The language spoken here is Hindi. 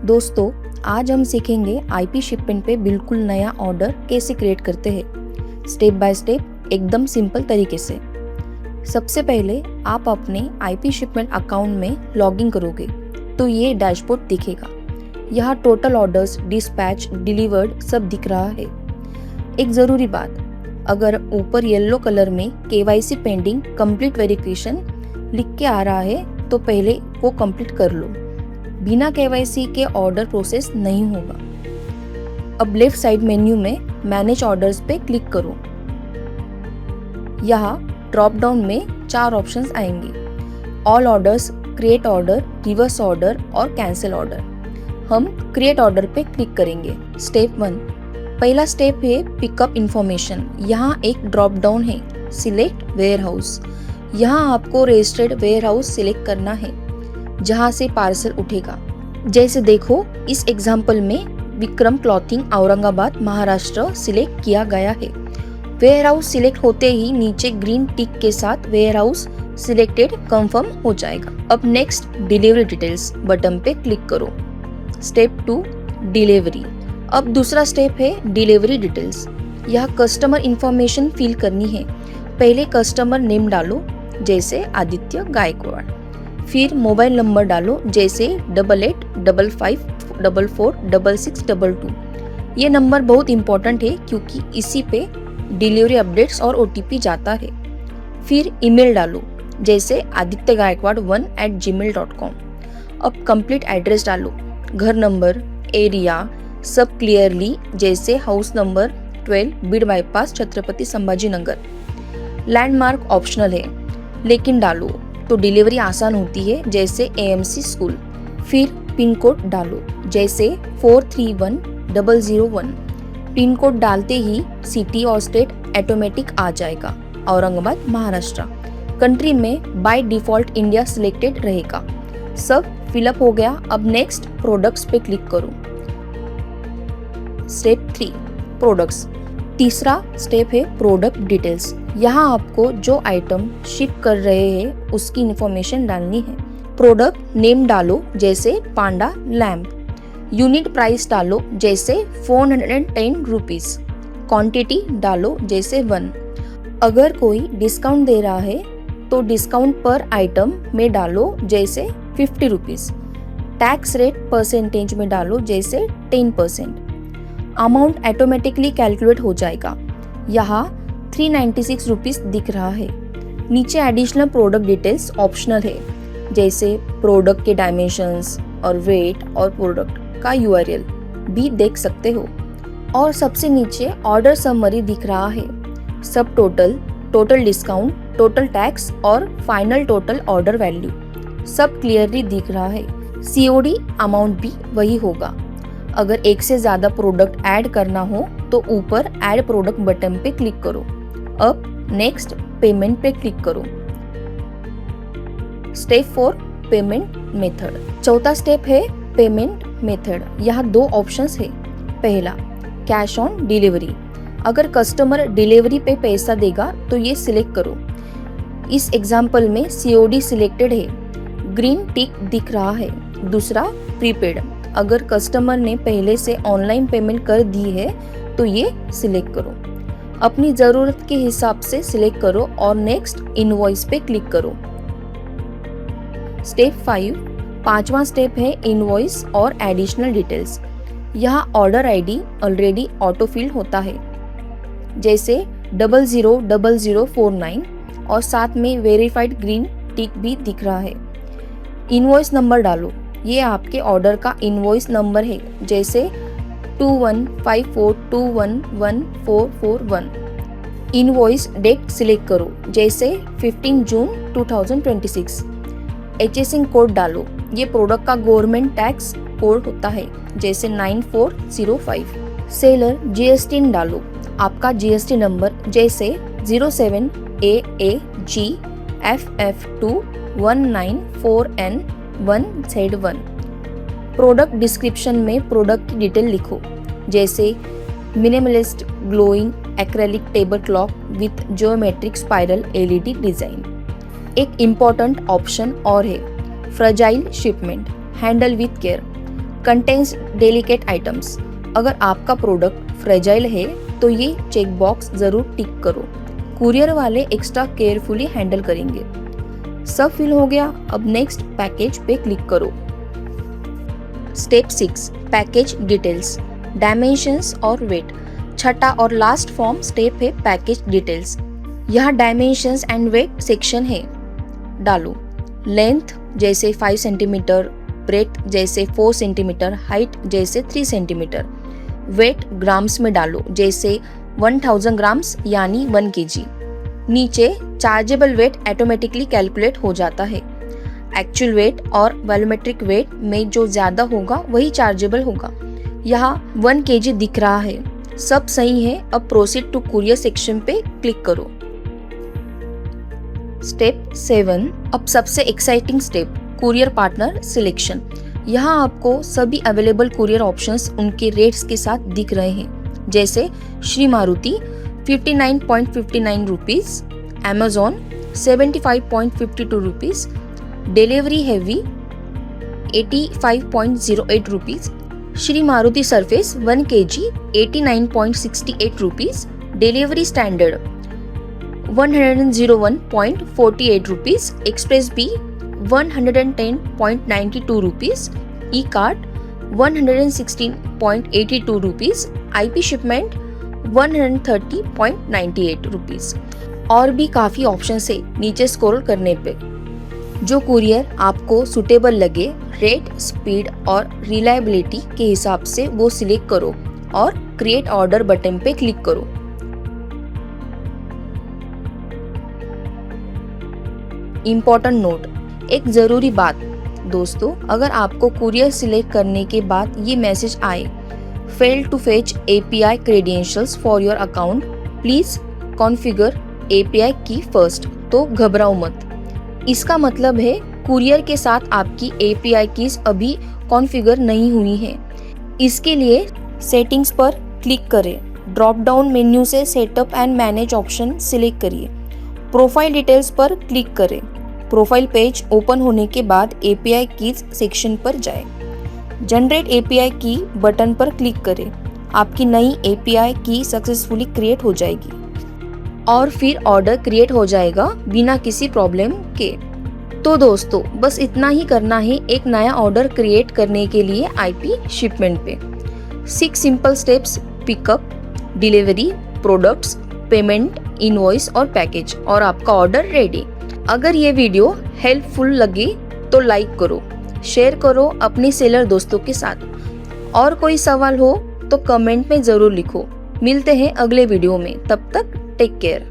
दोस्तों, आज हम सीखेंगे आईपी शिपमेंट पे बिल्कुल नया ऑर्डर कैसे क्रिएट करते हैं, स्टेप बाय स्टेप, एकदम सिंपल तरीके से। सबसे पहले आप अपने आईपी शिपमेंट अकाउंट में लॉगिन करोगे तो ये डैशबोर्ड दिखेगा। यहाँ टोटल ऑर्डर्स, डिस्पैच, डिलीवर्ड सब दिख रहा है। एक ज़रूरी बात, अगर ऊपर येलो कलर में केवाईसी पेंडिंग कंप्लीट वेरिफिकेशन लिख के आ रहा है तो पहले वो कंप्लीट कर लो। बिना केवाईसी के ऑर्डर प्रोसेस नहीं होगा। अब लेफ्ट साइड मेन्यू में मैनेज ऑर्डर्स पे क्लिक करो। यहाँ ड्रॉप डाउन में 4 ऑप्शंस आएंगे: all orders, create order, reverse order और कैंसिल ऑर्डर। हम क्रिएट ऑर्डर पे क्लिक करेंगे। स्टेप 1, पहला स्टेप है पिकअप इंफॉर्मेशन। यहाँ एक ड्रॉप डाउन है, सिलेक्ट वेयर हाउस। यहाँ आपको रजिस्टर्ड वेयर हाउस सिलेक्ट करना है जहाँ से पार्सल उठेगा। जैसे देखो, इस एग्जाम्पल में विक्रम क्लॉथिंग औरंगाबाद महाराष्ट्र सिलेक्ट किया गया है। वेयर हाउस सिलेक्ट होते ही नीचे ग्रीन टिक के साथ वेयर हाउस सिलेक्टेड कंफर्म हो जाएगा। अब नेक्स्ट डिलीवरी डिटेल्स बटन पे क्लिक करो। Step 2, delivery. अब दूसरा स्टेप है डिलीवरी डिटेल्स। यह कस्टमर इंफॉर्मेशन फिल करनी है। पहले कस्टमर नेम डालो, जैसे आदित्य गायकवाड़। फिर मोबाइल नंबर डालो, जैसे 8855544622। ये नंबर बहुत इंपॉर्टेंट है क्योंकि इसी पे डिलीवरी अपडेट्स और ओटीपी जाता है। फिर ईमेल डालो, जैसे adityaGaikwad1@gmail.com। अब कंप्लीट एड्रेस डालो, घर नंबर, एरिया सब क्लियरली, जैसे house number 12 Beed bypass Chhatrapati Sambhaji Nagar. Landmark optional है लेकिन डालो तो डिलीवरी आसान होती है, जैसे एएमसी स्कूल। फिर पिन कोड डालो, जैसे 431001। पिन कोड डालते ही सिटी और स्टेट ऑटोमेटिक आ जाएगा, औरंगाबाद महाराष्ट्र। कंट्री में बाय डिफॉल्ट इंडिया सिलेक्टेड रहेगा। सब फिलअप हो गया। अब नेक्स्ट प्रोडक्ट्स पे क्लिक करो। Step 3, products. तीसरा स्टेप है प्रोडक्ट डिटेल्स। यहाँ आपको जो आइटम शिप कर रहे हैं उसकी इंफॉर्मेशन डालनी है। प्रोडक्ट नेम डालो, जैसे पांडा लैम्प। यूनिट प्राइस डालो, जैसे 410 रुपीज़। क्वांटिटी डालो, जैसे 1। अगर कोई डिस्काउंट दे रहा है तो डिस्काउंट पर आइटम में डालो, जैसे 50 रुपीज़। टैक्स रेट परसेंटेज में डालो, जैसे 10%। अमाउंट ऑटोमेटिकली कैलकुलेट हो जाएगा। यहाँ 396 रुपीज़ दिख रहा है। नीचे एडिशनल प्रोडक्ट डिटेल्स ऑप्शनल है, जैसे प्रोडक्ट के डायमेंशंस और वेट और प्रोडक्ट का URL भी देख सकते हो। और सबसे नीचे ऑर्डर समरी दिख रहा है। सब total, total discount, total tax और फाइनल टोटल ऑर्डर वैल्यू सब क्लियरली दिख रहा है। COD अमाउंट भी वही होगा। अगर एक से ज़्यादा प्रोडक्ट ऐड करना हो तो ऊपर ऐड प्रोडक्ट बटन पे क्लिक करो। अब नेक्स्ट पेमेंट पे क्लिक करो। Step 4, payment method. चौथा स्टेप है पेमेंट मेथड। यहाँ 2 ऑप्शंस है। पहला, कैश ऑन डिलीवरी। अगर कस्टमर डिलीवरी पे पैसा देगा तो ये सिलेक्ट करो। इस एग्जाम्पल में COD सिलेक्टेड है, ग्रीन टिक दिख रहा है। दूसरा, प्रीपेड। अगर कस्टमर ने पहले से ऑनलाइन पेमेंट कर दी है तो ये सिलेक्ट करो। अपनी ज़रूरत के हिसाब से सिलेक्ट करो और नेक्स्ट इनवॉइस पे क्लिक करो। स्टेप 5, पांचवा स्टेप है इनवॉइस और एडिशनल डिटेल्स। यहाँ order ID already auto fill होता है, जैसे 000049 और साथ में वेरीफाइड ग्रीन टिक भी दिख रहा है। इनवॉइस नंबर डालो, ये आपके ऑर्डर का इनवॉइस नंबर है, जैसे 2154211441। इनवॉइस डेट सिलेक्ट करो, जैसे 15 जून 2026। HSN कोड डालो, ये प्रोडक्ट का गवर्नमेंट टैक्स कोड होता है, जैसे 9405। सेलर GST डालो, आपका GST नंबर, जैसे 07AAGFF2194N1Z1। प्रोडक्ट डिस्क्रिप्शन में प्रोडक्ट की डिटेल लिखो, जैसे minimalist glowing acrylic table clock with geometric spiral LED design. एक इम्पॉर्टेंट ऑप्शन और है, fragile shipment, handle with care. Contains delicate items. अगर आपका प्रोडक्ट फ्रेजाइल है तो ये चेक बॉक्स जरूर टिक करो। कुरियर वाले एक्स्ट्रा केयरफुली हैंडल करेंगे। सब फिल हो गया, अब नेक्स्ट पैकेज पे क्लिक करो। स्टेप 6 पैकेज डिटेल्स, डायमेंशंस और वेट। छठा और लास्ट फॉर्म स्टेप है पैकेज डिटेल्स। यहाँ डायमेंशंस एंड वेट सेक्शन है, डालो। लेंथ जैसे 5 सेंटीमीटर, ब्रेथ जैसे 4 सेंटीमीटर, हाइट जैसे 3 सेंटीमीटर। वेट ग्राम्स में डालो, जैसे 1000 ग्राम्स यानी 1 kg। नीचे चार्जेबल वेट ऑटोमेटिकली कैलकुलेट हो जाता है। एक्चुअल वेट और वॉल्यूमेट्रिक वेट में जो ज्यादा होगा वही चार्जेबल होगा। यहाँ 1 kg दिख रहा है, सब सही है। अब प्रोसीड टू कुरियर सेक्शन पे क्लिक करो। स्टेप 7 अब सबसे exciting step, courier partner selection. यहाँ आपको सभी अवेलेबल कुरियर ऑप्शंस उनके रेट्स के साथ दिख रहे हैं, जैसे Shree Maruti 59.59 rupees, Amazon 75.52 rupees, Delhivery heavy 85.08 rupees, Shree Maruti surface 1 kg 89.68 rupees, Delhivery standard 101.48 rupees, Xpressbees 110.92 rupees, Ekart 116.82 rupees, IP shipment 130.98 rupees. और भी काफ़ी ऑप्शन है नीचे स्क्रॉल करने पे। जो कुरियर आपको सुटेबल लगे, रेट, स्पीड और रिलायबिलिटी के हिसाब से वो सिलेक्ट करो और क्रिएट ऑर्डर बटन पे क्लिक करो। इम्पोर्टेंट नोट, एक ज़रूरी बात दोस्तों, अगर आपको कुरियर सिलेक्ट करने के बाद ये मैसेज आए failed to fetch API credentials for your account, please configure API key first, तो घबराओ मत। इसका मतलब है कुरियर के साथ आपकी API कीज अभी कॉन्फ़िगर नहीं हुई है। इसके लिए सेटिंग्स पर क्लिक करें, ड्रॉप डाउन मेन्यू से setup and manage option select करिए, प्रोफाइल डिटेल्स पर क्लिक करें। प्रोफाइल पेज ओपन होने के बाद API कीज सेक्शन पर जाएं। जनरेट API की बटन पर क्लिक करें, आपकी नई API की सक्सेसफुली क्रिएट हो जाएगी और फिर ऑर्डर क्रिएट हो जाएगा बिना किसी प्रॉब्लम के। तो दोस्तों बस इतना ही करना है एक नया ऑर्डर क्रिएट करने के लिए IP शिपमेंट पे। 6 simple steps, pickup, delivery, products, payment, invoice और पैकेज, और आपका ऑर्डर रेडी। अगर ये वीडियो हेल्पफुल लगे तो लाइक करो, शेयर करो अपने सेलर दोस्तों के साथ, और कोई सवाल हो तो कमेंट में ज़रूर लिखो। मिलते हैं अगले वीडियो में, तब तक टेक केयर।